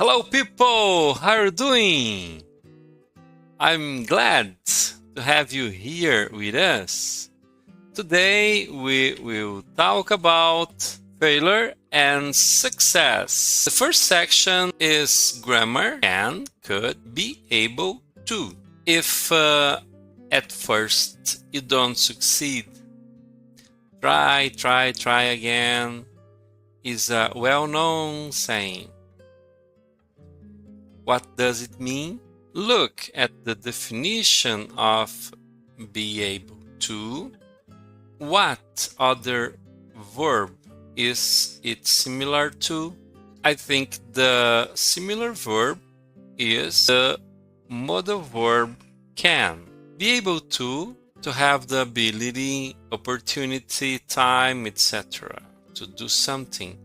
Hello people, how are you doing? I'm glad to have you here with us. Today we will talk about failure and success. The first section is grammar and could be able to. If at first you don't succeed, try again is a well-known saying. What does it mean? Look at the definition of be able to. What other verb is it similar to? I think the similar verb is the modal verb can. Be able to have the ability, opportunity, time, etc. to do something.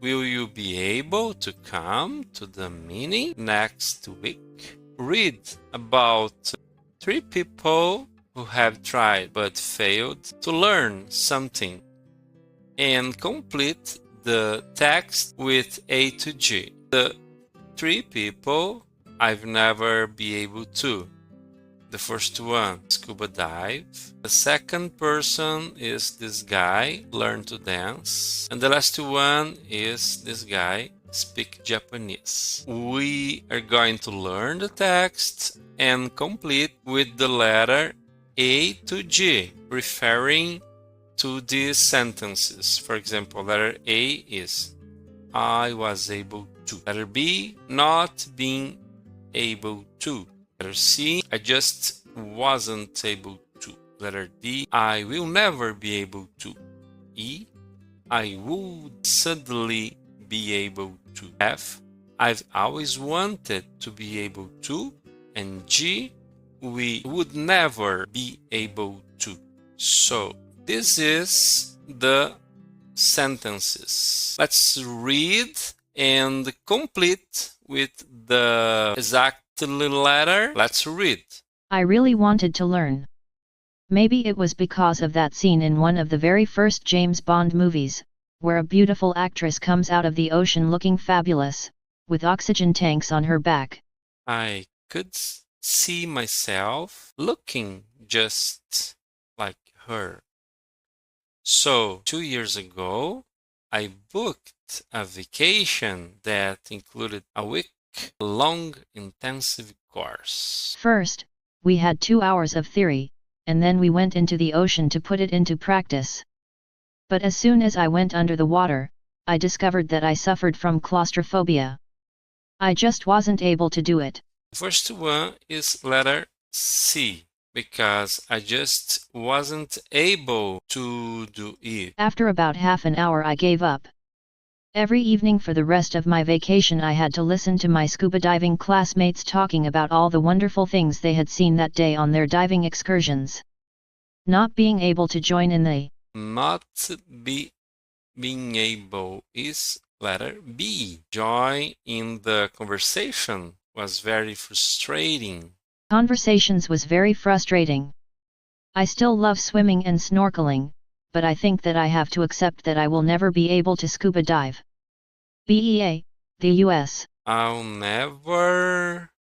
Will you be able to come to the meeting next week? Read about 3 people who have tried but failed to learn something and complete the text with A to G. The 3 people I've never be able to. The first one, scuba dive. The second person is this guy, learn to dance. And the last one is this guy, speak Japanese. We are going to learn the text and complete with the letter A to G, referring to these sentences. For example, letter A is I was able to. Letter B, not being able to. Letter C, I just wasn't able to. Letter D, I will never be able to. E, I would suddenly be able to. F, I've always wanted to be able to. And G, we would never be able to. So this is the sentences. Let's read and complete with the exact letter. Let's read. I really wanted to learn. Maybe it was because of that scene in one of the very first James Bond movies, where a beautiful actress comes out of the ocean looking fabulous, with oxygen tanks on her back. I could see myself looking just like her. So 2 years ago, I booked a vacation that included a week-long intensive course. First, we had 2 hours of theory, and then we went into the ocean to put it into practice. But as soon as I went under the water, I discovered that I suffered from claustrophobia. I just wasn't able to do it. The first one is letter C, because I just wasn't able to do it. After about half an hour I gave up. Every evening for the rest of my vacation I had to listen to my scuba diving classmates talking about all the wonderful things they had seen that day on their diving excursions. Not being able to join in the Not being able is letter B. Join in the conversation was very frustrating. conversations was very frustrating. I still love swimming and snorkeling, but I think that I have to accept that I will never be able to scuba dive. BEA, the US. I'll never.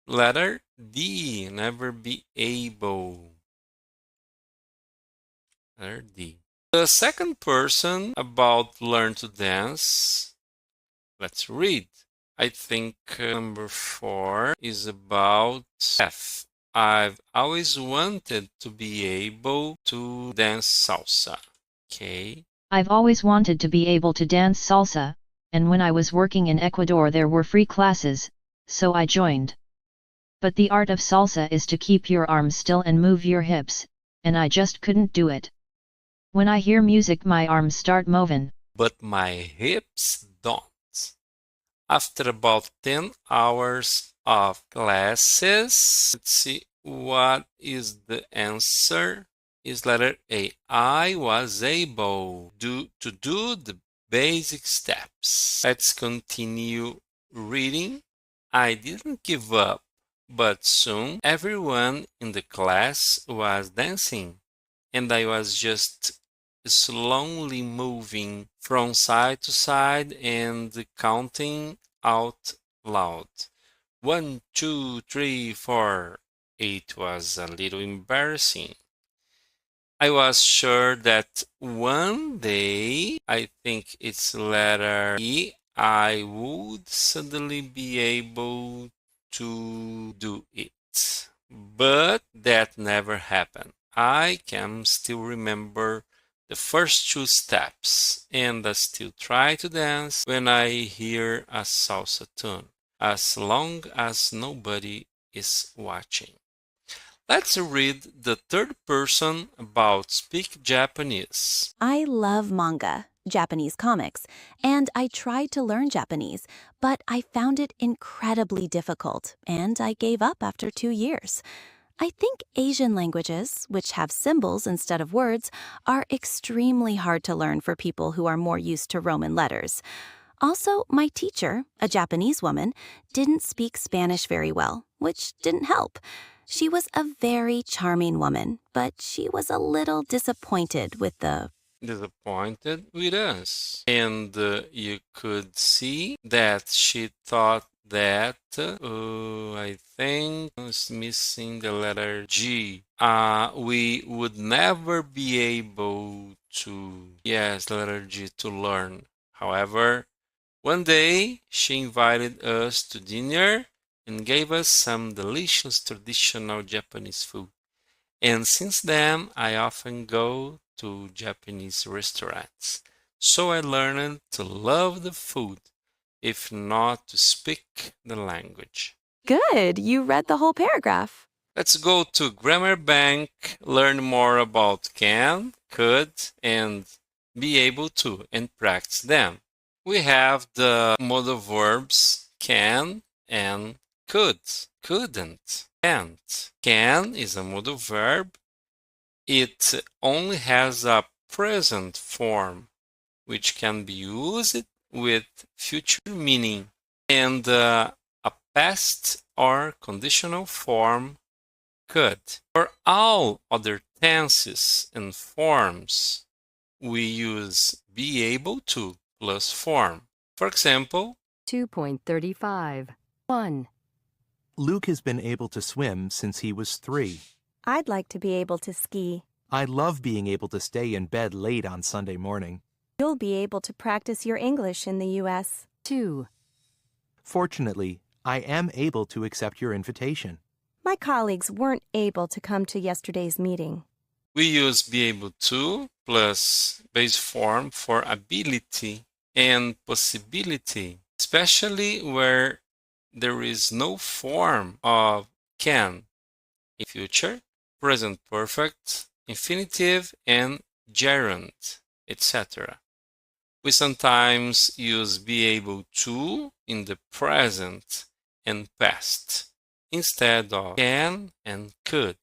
Letter D. Never be able. Letter D. The second person about learn to dance. Let's read. I think number 4 is about F. I've always wanted to be able to dance salsa. Okay. I've always wanted to be able to dance salsa, and when I was working in Ecuador there were free classes, so I joined. But the art of salsa is to keep your arms still and move your hips, and I just couldn't do it. When I hear music my arms start moving. But my hips don't. After about 10 hours of classes, let's see what is the answer. Is letter A. I was able to do the basic steps. Let's continue reading. I didn't give up, but soon everyone in the class was dancing, and I was just slowly moving from side to side and counting out loud. 1, 2, 3, 4. It was a little embarrassing. I was sure that one day, I think it's letter E, I would suddenly be able to do it. But that never happened. I can still remember the first two steps, and I still try to dance when I hear a salsa tune, as long as nobody is watching. Let's read the third person about speak Japanese. I love manga, Japanese comics, and I tried to learn Japanese, but I found it incredibly difficult, and I gave up after 2 years. I think Asian languages, which have symbols instead of words, are extremely hard to learn for people who are more used to Roman letters. Also, my teacher, a Japanese woman, didn't speak Spanish very well, which didn't help. She was a very charming woman, but she was a little disappointed with the Disappointed with us. And you could see that she thought that, I think it's missing the letter G. We would never be able to, yes, the letter G to learn. However, one day she invited us to dinner and gave us some delicious traditional Japanese food. And since then, I often go to Japanese restaurants. So I learned to love the food, if not to speak the language. Good, you read the whole paragraph. Let's go to Grammar Bank, learn more about can, could, and be able to, and practice them. We have the modal verbs can and could, couldn't, can't. Can is a modal verb. It only has a present form, which can be used with future meaning, and a past or conditional form could. For all other tenses and forms, we use be able to plus form. For example, 2.35. 1. Luke has been able to swim since he was 3. I'd like to be able to ski. I love being able to stay in bed late on Sunday morning. You'll be able to practice your English in the U.S. 2. Fortunately, I am able to accept your invitation. My colleagues weren't able to come to yesterday's meeting. we use be able to plus base form for ability and possibility, especially where there is no form of can in future, present perfect, infinitive, and gerund, etc. We sometimes use be able to in the present and past instead of can and could,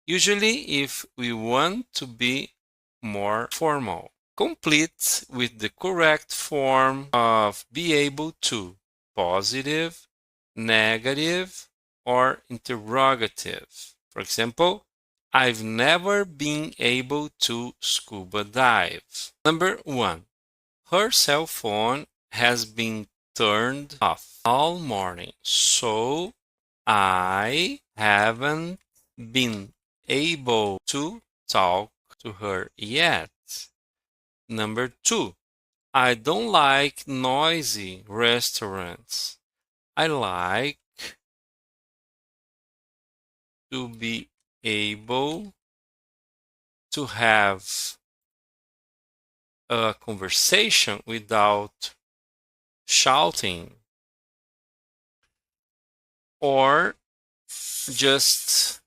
usually if we want to be more formal. Complete with the correct form of be able to, positive, negative, or interrogative. For example, I've never been able to scuba dive. Number 1. Her cell phone has been turned off all morning, so I haven't been able to talk to her yet. Number 2. I don't like noisy restaurants. I like to be able to have a conversation without shouting or just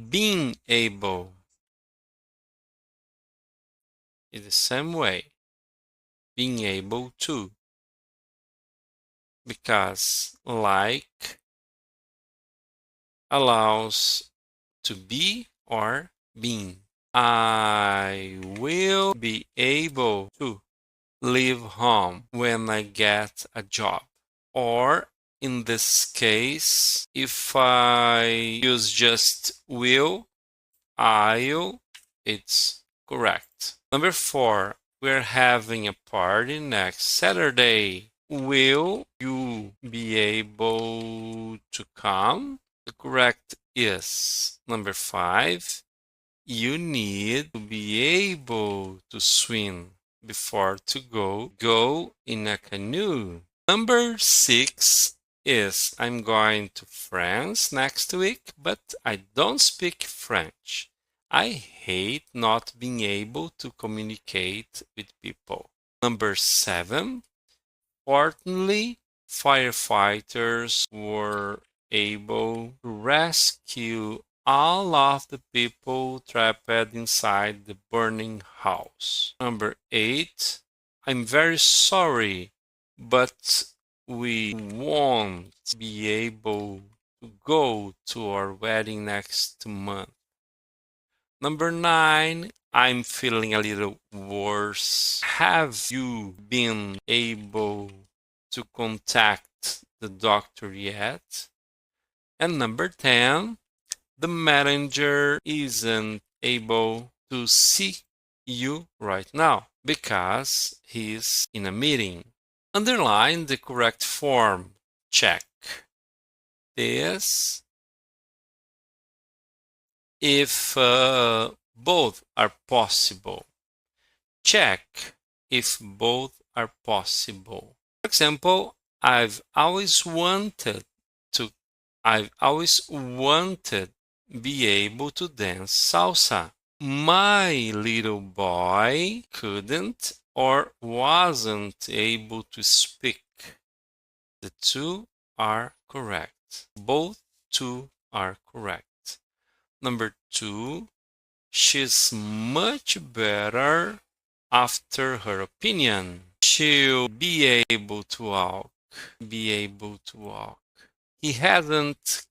being able in the same way, being able to, because like allows to be or being. I will be able to leave home when I get a job. Or in this case, if I use just will, I'll, it's Correct. Number 4. We're having a party next Saturday. Will you be able to come? The correct is number 5. You need to be able to swim before to go in a canoe. Number 6 is I'm going to France next week, but I don't speak French. I hate not being able to communicate with people. Number 7, fortunately, firefighters were able to rescue all of the people trapped inside the burning house. Number 8, I'm very sorry, but we won't be able to go to our wedding next month. Number 9, I'm feeling a little worse. Have you been able to contact the doctor yet? And number 10, the messenger isn't able to see you right now because he's in a meeting. Underline the correct form. Check this if both are possible. Check if both are possible. For example, I've always wanted be able to dance salsa. My little boy couldn't or wasn't able to speak. The two are correct. Both two are correct. Number 2, she's much better after her opinion. She'll be able to walk. He hasn't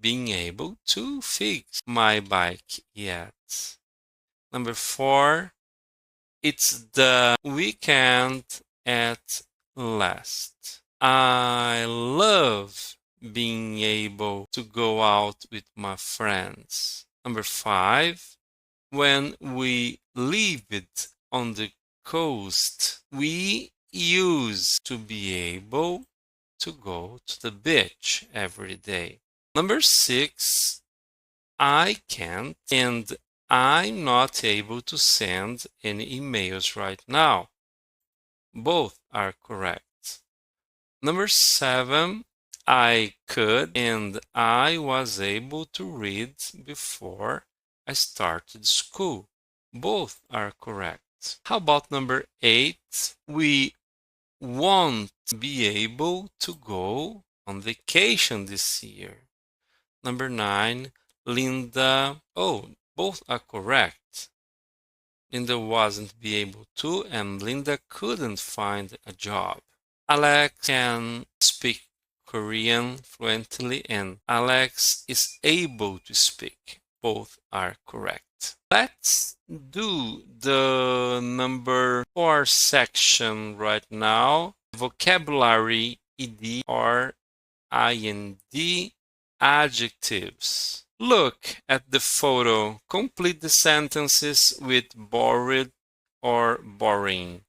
been able to fix my bike yet. Number 4, it's the weekend at last. I love being able to go out with my friends. Number 5, when we lived on the coast, we used to be able to go to the beach every day. Number 6, I can't and I'm not able to send any emails right now. Both are correct. Number 7, I could and I was able to read before I started school. Both are correct. How about number 8? We won't be able to go on vacation this year. Number 9, Linda. Oh, both are correct. Linda wasn't be able to, and Linda couldn't find a job. Alex can speak Korean fluently, and Alex is able to speak. Both are correct. Let's do the number 4 section right now. Vocabulary, ed or ind, adjectives. Look at the photo. Complete the sentences with borrowed or boring.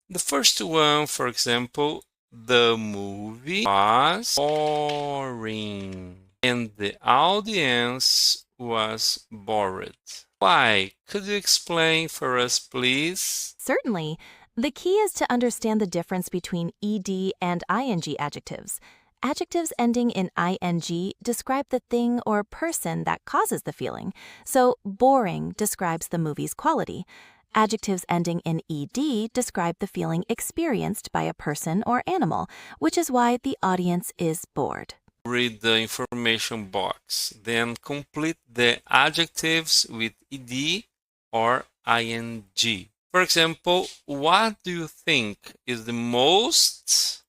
The first one, for example, the movie was boring and the audience was bored. Why? Could you explain for us, please? Certainly. The key is to understand the difference between ed and ing adjectives. Adjectives ending in ing describe the thing or person that causes the feeling. So, boring describes the movie's quality. Adjectives ending in ed describe the feeling experienced by a person or animal, which is why the audience is bored. Read the information box, then complete the adjectives with ed or ing. For example, what do you think is the most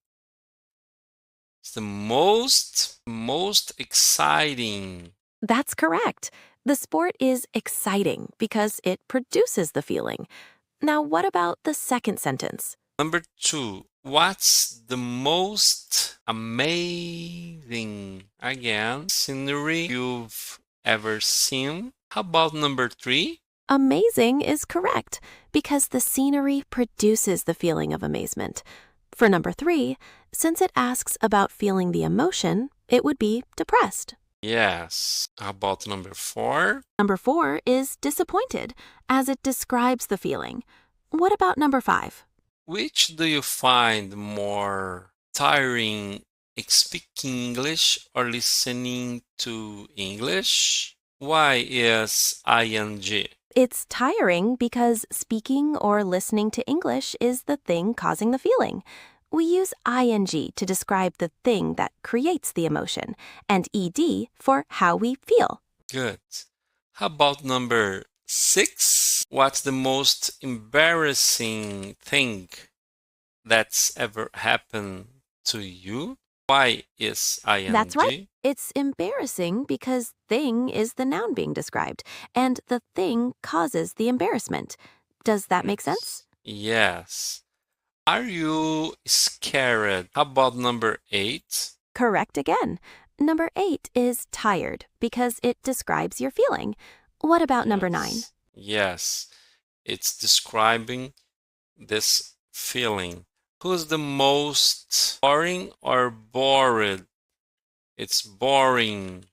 exciting? That's correct. The sport is exciting because it produces the feeling. Now, what about the second sentence? Number 2, what's the most amazing, again, scenery you've ever seen? How about number 3? Amazing is correct because the scenery produces the feeling of amazement. For number 3, since it asks about feeling the emotion, it would be depressed. Yes. How about number 4? Number 4 is disappointed, as it describes the feeling. What about number 5? Which do you find more tiring, speaking English or listening to English? Why is ing? It's tiring because speaking or listening to English is the thing causing the feeling. We use ing to describe the thing that creates the emotion, and ed for how we feel. Good. How about number 6? What's the most embarrassing thing that's ever happened to you? Why is ing? That's right. It's embarrassing because thing is the noun being described, and the thing causes the embarrassment. Does that make sense? Yes. Are you scared? How about number 8? Correct again. Number 8 is tired because it describes your feeling. What about number 9? Yes. It's describing this feeling. Who's the most boring or bored? It's boring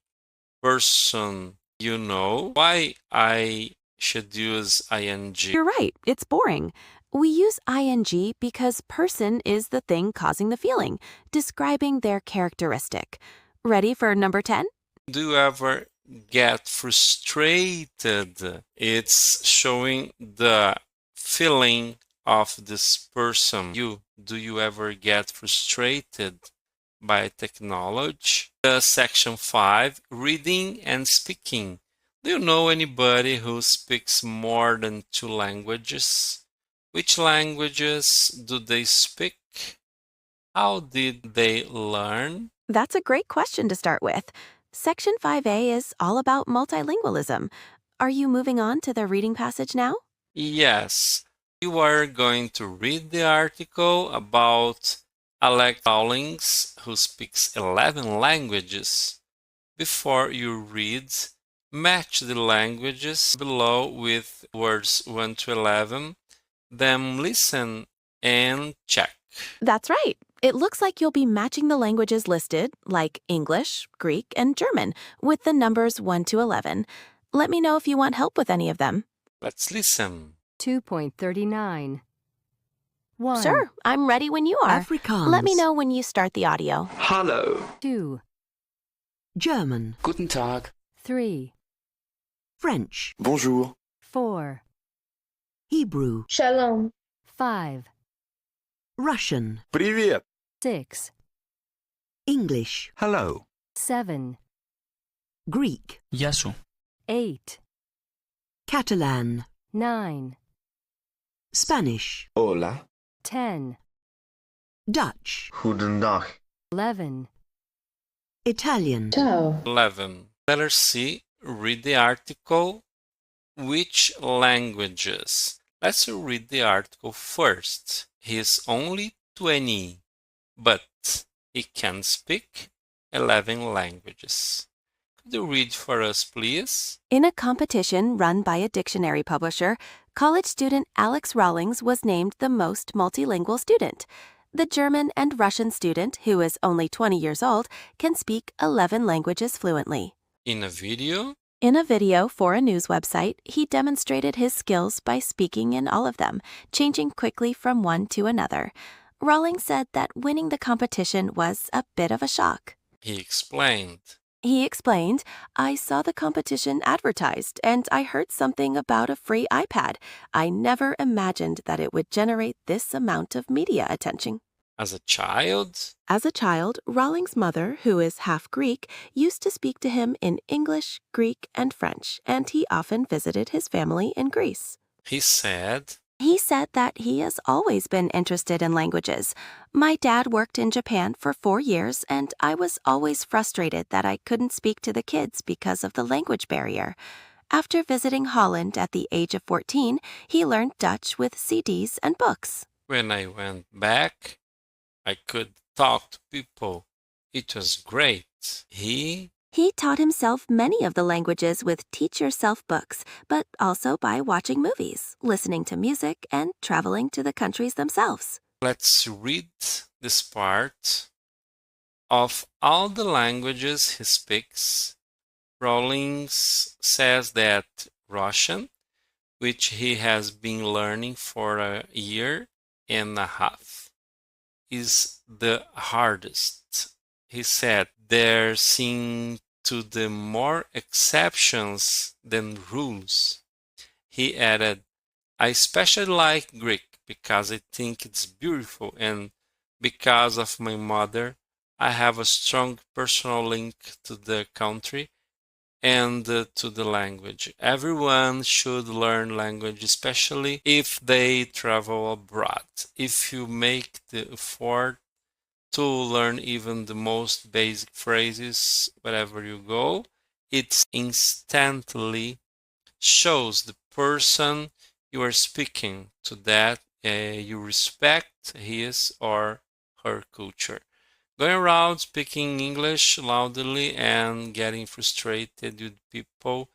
person. You know why I should use ing? You're right, it's boring. We use ing because person is the thing causing the feeling, describing their characteristic. Ready for number 10? Do you ever get frustrated? It's showing the feeling of this person. Do you ever get frustrated by technology? Section 5, reading and speaking. Do you know anybody who speaks more than 2 languages? Which languages do they speak? How did they learn? That's a great question to start with. Section 5A is all about multilingualism. Are you moving on to the reading passage now? Yes, you are going to read the article about Alex Rawlings, who speaks 11 languages. Before you read, match the languages below with words 1 to 11, then listen and check. That's right. It looks like you'll be matching the languages listed, like English, Greek, and German, with the numbers 1 to 11. Let me know if you want help with any of them. Let's listen. 2.39. 1. Sure, I'm ready when you are. Afrikaans. Let me know when you start the audio. Hallo. 2. German. Guten Tag. 3. French. Bonjour. 4. Hebrew. Shalom. 5. Russian. Привет. 6. English. Hello. 7. Greek. Yasu. 8. Catalan. 9. Spanish. Hola. 10. Dutch. Goedendag. 11. Italian. Ciao. 11. Letter C. Read the article. Which languages? Let's read the article first. He is only 20, but he can speak 11 languages. Could you read for us, please? In a competition run by a dictionary publisher, college student Alex Rawlings was named the most multilingual student. The German and Russian student, who is only 20 years old, can speak 11 languages fluently. In a video, In a video for a news website, he demonstrated his skills by speaking in all of them, changing quickly from one to another. Rawlings said that winning the competition was a bit of a shock. he explained. He explained, I saw the competition advertised and I heard something about a free iPad. I never imagined that it would generate this amount of media attention. As a child, As a child, Rawlings' mother, who is half Greek, used to speak to him in English, Greek, and French, and he often visited his family in Greece. he said, He said that he has always been interested in languages. My dad worked in Japan for 4 years, and I was always frustrated that I couldn't speak to the kids because of the language barrier. After visiting Holland at the age of 14, he learned Dutch with CDs and books. when I went back, I could talk to people. It was great. He He taught himself many of the languages with Teach Yourself books, but also by watching movies, listening to music, and traveling to the countries themselves. Let's read this part. Of all the languages he speaks, Rawlings says that Russian, which he has been learning for a year and a half, is the hardest. He said there seem to be more exceptions than rules. He added, I especially like Greek because I think it's beautiful, and because of my mother, I have a strong personal link to the country and to the language. Everyone should learn language, especially if they travel abroad. If you make the effort to learn even the most basic phrases wherever you go, it instantly shows the person you are speaking to that you respect his or her culture. Going around speaking English loudly and getting frustrated with people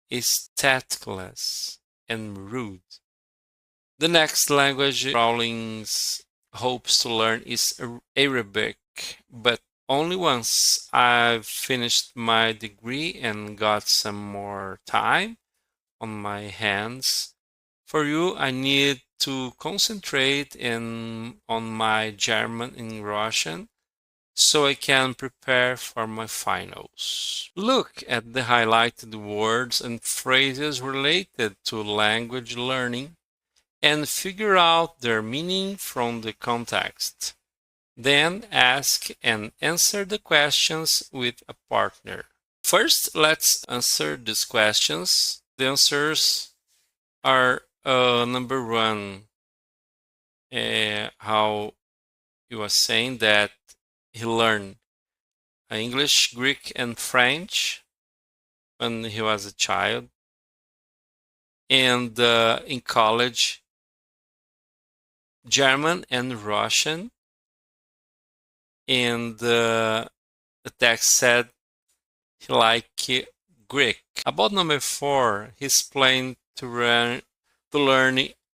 is tactless and rude. The next language Rawlings hopes to learn is Arabic, but only once I've finished my degree and got some more time on my hands. For you, I need to concentrate on my German and Russian so I can prepare for my finals. Look at the highlighted words and phrases related to language learning and figure out their meaning from the context. Then ask and answer the questions with a partner. First, let's answer these questions. The answers are number one, how he was saying that he learned English, Greek, and French when he was a child. And in college, German and Russian. And the text said he liked Greek. About number four, he's planning to learn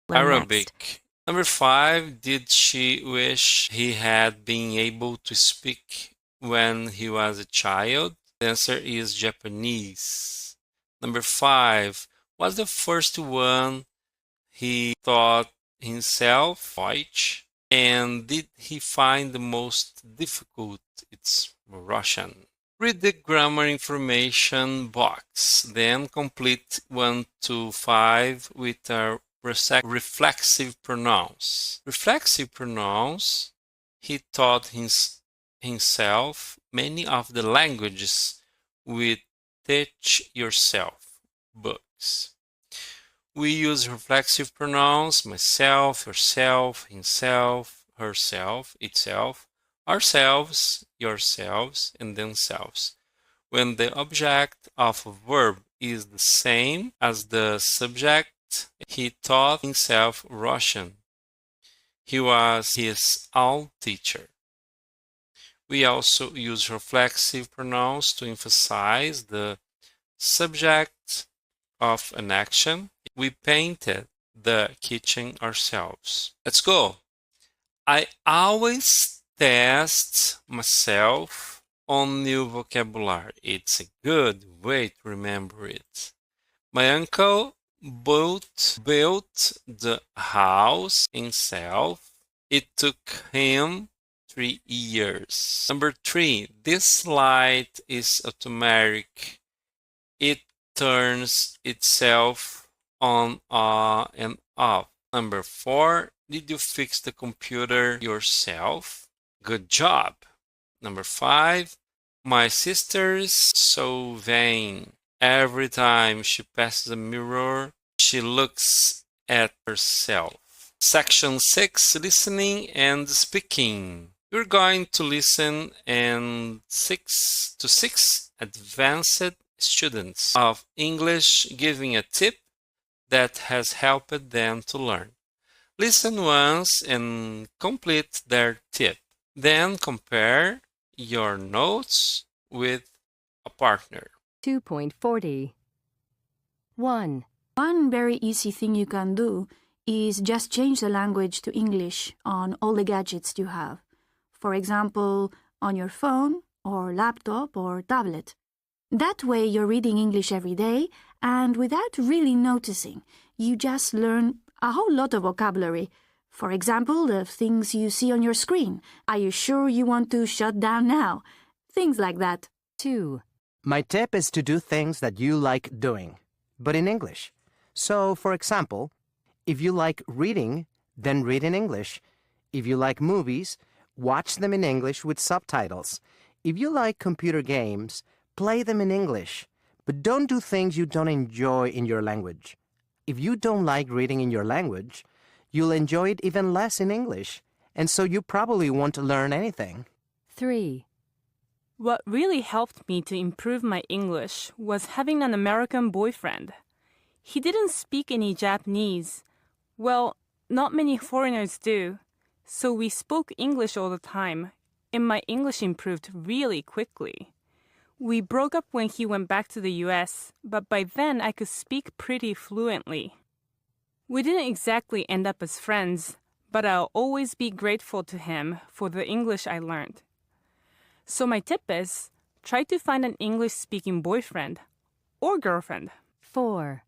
Arabic. Next. Number five, did she wish he had been able to speak when he was a child? The answer is Japanese. Number five, was the first one he taught himself Deutsch? And did he find the most difficult? It's Russian. Read the grammar information box, then complete 1 to 5 with a reflexive pronouns. Reflexive pronouns, he taught himself many of the languages with Teach Yourself books. We use reflexive pronouns myself, yourself, himself, herself, itself, ourselves, yourselves, and themselves when the object of a verb is the same as the subject. He taught himself Russian. He was his own teacher. We also use reflexive pronouns to emphasize the subject of an action. We painted the kitchen ourselves. Let's go. I always test myself on new vocabulary. It's a good way to remember it. My uncle built the house himself. It took him 3 years. Number 3, this light is automatic. It turns itself on and off. Number 4, did you fix the computer yourself? Good job. Number 5, my sister's so vain. Every time she passes a mirror, she looks at herself. Section 6, listening and speaking. We're going to listen and 6 to 6 advanced students of English giving a tip that has helped them to learn. Listen once and complete their tip. Then compare your notes with a partner. 2.40. 1. One very easy thing you can do is just change the language to English on all the gadgets you have. For example, on your phone or laptop or tablet. That way you're reading English every day, and without really noticing, you just learn a whole lot of vocabulary. For example, the things you see on your screen. Are you sure you want to shut down now? Things like that. 2. My tip is to do things that you like doing, but in English. So, for example, if you like reading, then read in English. If you like movies, watch them in English with subtitles. If you like computer games, play them in English. But don't do things you don't enjoy in your language. If you don't like reading in your language, you'll enjoy it even less in English, and so you probably won't learn anything. 3. What really helped me to improve my English was having an American boyfriend. He didn't speak any Japanese. Well, not many foreigners do. So we spoke English all the time, and my English improved really quickly. We broke up when he went back to the US, but by then I could speak pretty fluently. We didn't exactly end up as friends, but I'll always be grateful to him for the English I learned. So my tip is, try to find an English-speaking boyfriend or girlfriend. 4.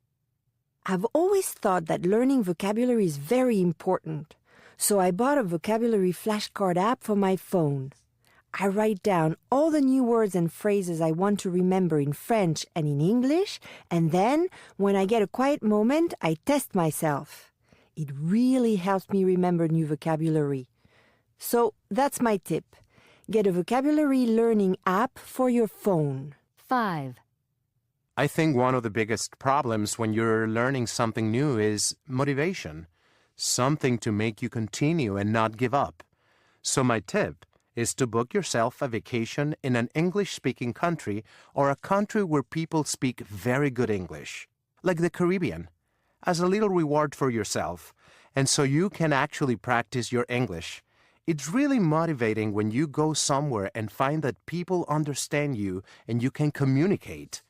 I've always thought that learning vocabulary is very important, so I bought a vocabulary flashcard app for my phone. I write down all the new words and phrases I want to remember in French and in English, and then, when I get a quiet moment, I test myself. It really helps me remember new vocabulary. So that's my tip. Get a vocabulary learning app for your phone. 5. I think one of the biggest problems when you're learning something new is motivation. Something to make you continue and not give up. So my tip is to book yourself a vacation in an English-speaking country or a country where people speak very good English, like the Caribbean, as a little reward for yourself, and so you can actually practice your English. It's really motivating when you go somewhere and find that people understand you and you can communicate.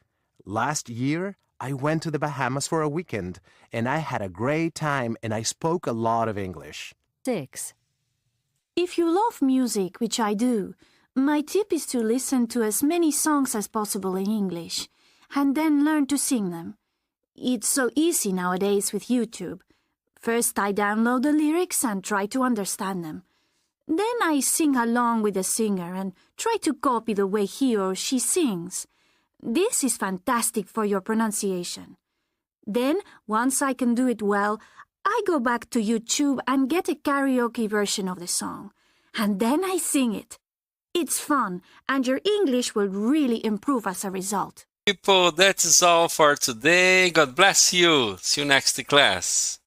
Last year, I went to the Bahamas for a weekend, and I had a great time and I spoke a lot of English. 6. If you love music, which I do, my tip is to listen to as many songs as possible in English, and then learn to sing them. It's so easy nowadays with YouTube. First I download the lyrics and try to understand them. Then I sing along with the singer and try to copy the way he or she sings. This is fantastic for your pronunciation. Then, once I can do it well, I go back to YouTube and get a karaoke version of the song. And then I sing it. It's fun, and your English will really improve as a result. People, that is all for today. God bless you. See you next class.